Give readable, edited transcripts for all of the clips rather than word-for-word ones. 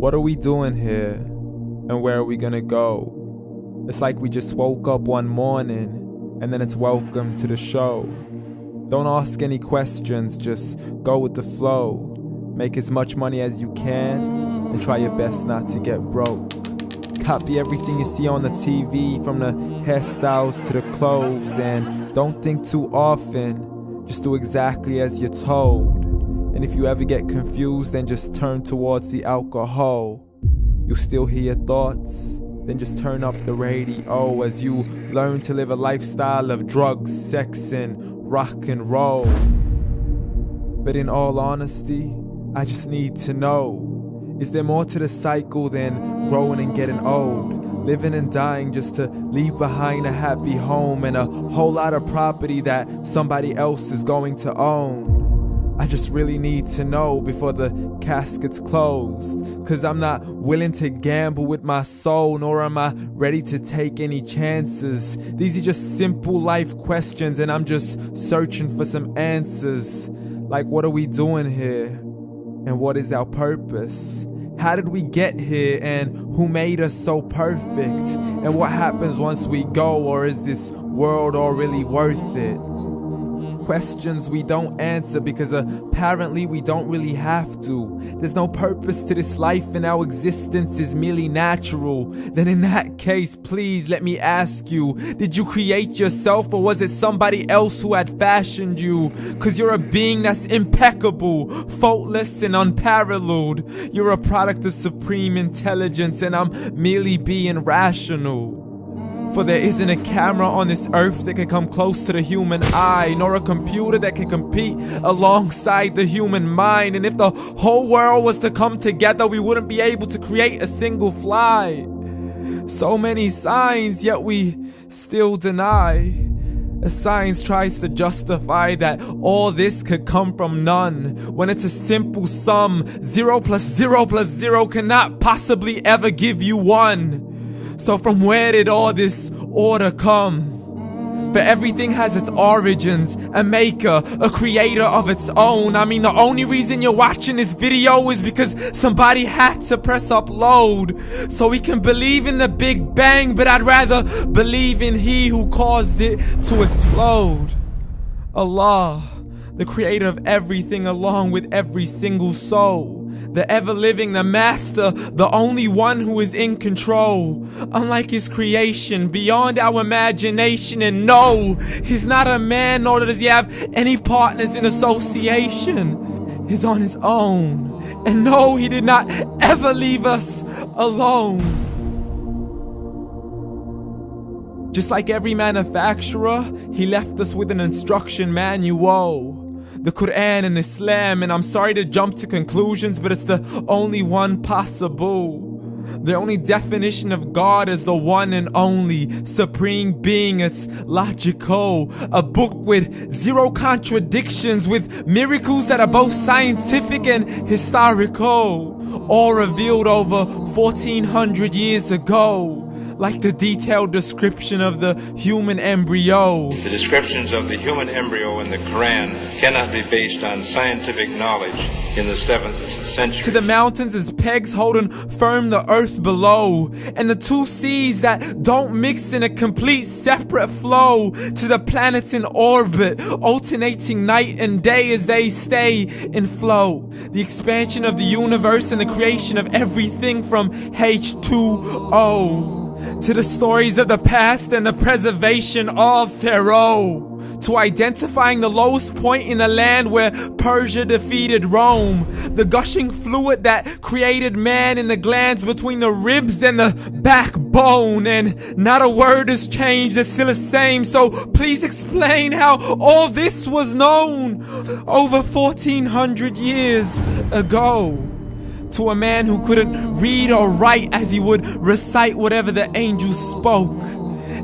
What are we doing here? And where are we gonna go? It's like we just woke up one morning and then it's welcome to the show. Don't ask any questions, just go with the flow. Make as much money as you can and try your best not to get broke. Copy everything you see on the TV, from the hairstyles to the clothes, and don't think too often, just do exactly as you're told. And if you ever get confused, then just turn towards the alcohol. You'll still hear your thoughts, then just turn up the radio as you learn to live a lifestyle of drugs, sex, and rock and roll. But in all honesty, I just need to know, is there more to the cycle than growing and getting old? Living and dying just to leave behind a happy home and a whole lot of property that somebody else is going to own. I just really need to know before the casket's closed, 'cause I'm not willing to gamble with my soul, nor am I ready to take any chances. These are just simple life questions and I'm just searching for some answers. Like, what are we doing here? And what is our purpose? How did we get here, and who made us so perfect? And what happens once we go, or is this world all really worth it? Questions we don't answer because apparently we don't really have to. There's no purpose to this life and our existence is merely natural. Then in that case, please let me ask you, did you create yourself, or was it somebody else who had fashioned you? 'Cause you're a being that's impeccable, faultless and unparalleled. You're a product of supreme intelligence and I'm merely being rational. For there isn't a camera on this earth that can come close to the human eye, nor a computer that can compete alongside the human mind. And if the whole world was to come together, we wouldn't be able to create a single fly. So many signs, yet we still deny. As science tries to justify that all this could come from none, when it's a simple sum. 0 plus 0 plus 0 cannot possibly ever give you 1. So from where did all this order come? But everything has its origins, a maker, a creator of its own. I mean, the only reason you're watching this video is because somebody had to press upload. So we can believe in the Big Bang, but I'd rather believe in He who caused it to explode. Allah, the creator of everything along with every single soul. The ever-living, the master, the only one who is in control. Unlike his creation, beyond our imagination. And no, he's not a man, nor does he have any partners in association. He's on his own. And no, he did not ever leave us alone. Just like every manufacturer, he left us with an instruction manual. The Quran and Islam, and I'm sorry to jump to conclusions, but it's the only one possible. The only definition of God is the one and only supreme being. It's logical, a book with 0 contradictions, with miracles that are both scientific and historical, all revealed over 1400 years ago. Like the detailed description of the human embryo. The descriptions of the human embryo in the Quran cannot be based on scientific knowledge in the 7th century. To the mountains as pegs holding firm the earth below, and the 2 seas that don't mix in a complete separate flow. To the planets in orbit, alternating night and day as they stay in flow. The expansion of the universe and the creation of everything from H2O. To the stories of the past and the preservation of Pharaoh. To identifying the lowest point in the land where Persia defeated Rome. The gushing fluid that created man in the glands between the ribs and the backbone. And not a word has changed, it's still the same. So please explain how all this was known over 1400 years ago. To a man who couldn't read or write as he would recite whatever the angels spoke.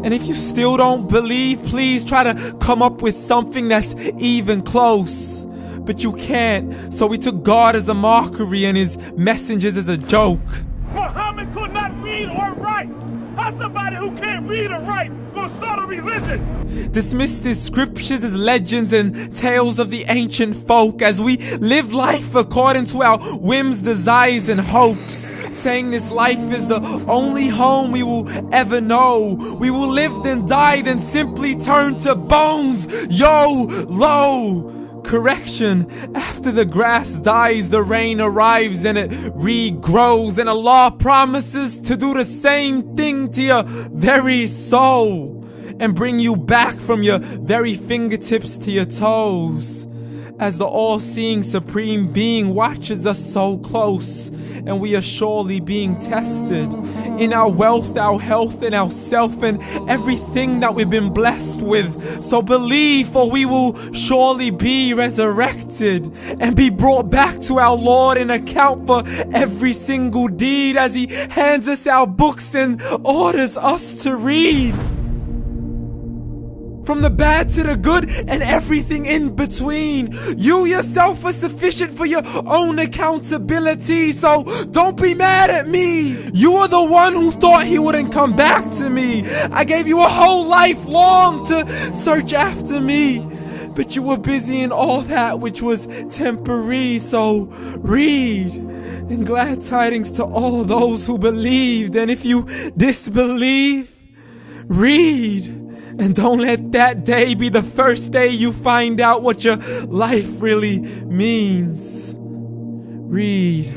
And if you still don't believe, please try to come up with something that's even close. But you can't, so we took God as a mockery and his messengers as a joke. Muhammad could not read or write. How somebody who can't read or write gonna start a religion? Dismissed his scriptures as legends and tales of the ancient folk as we live life according to our whims, desires, and hopes. saying this life is the only home we will ever know. We will live then die, then simply turn to bones. YOLO! Correction, after the grass dies, the rain arrives and it regrows, and Allah promises to do the same thing to your very soul and bring you back from your very fingertips to your toes, as the all-seeing supreme being watches us so close, and we are surely being tested in our wealth, our health, and our self, and everything that we've been blessed with. So believe, for we will surely be resurrected and be brought back to our Lord and account for every single deed, as He hands us our books and orders us to read. From the bad to the good and everything in between. You yourself are sufficient for your own accountability, so don't be mad at me. You are the one who thought He wouldn't come back to me. I gave you a whole life long to search after me, but you were busy in all that which was temporary. So read, and glad tidings to all those who believed. And if you disbelieve, read. And don't let that day be the first day you find out what your life really means. Read.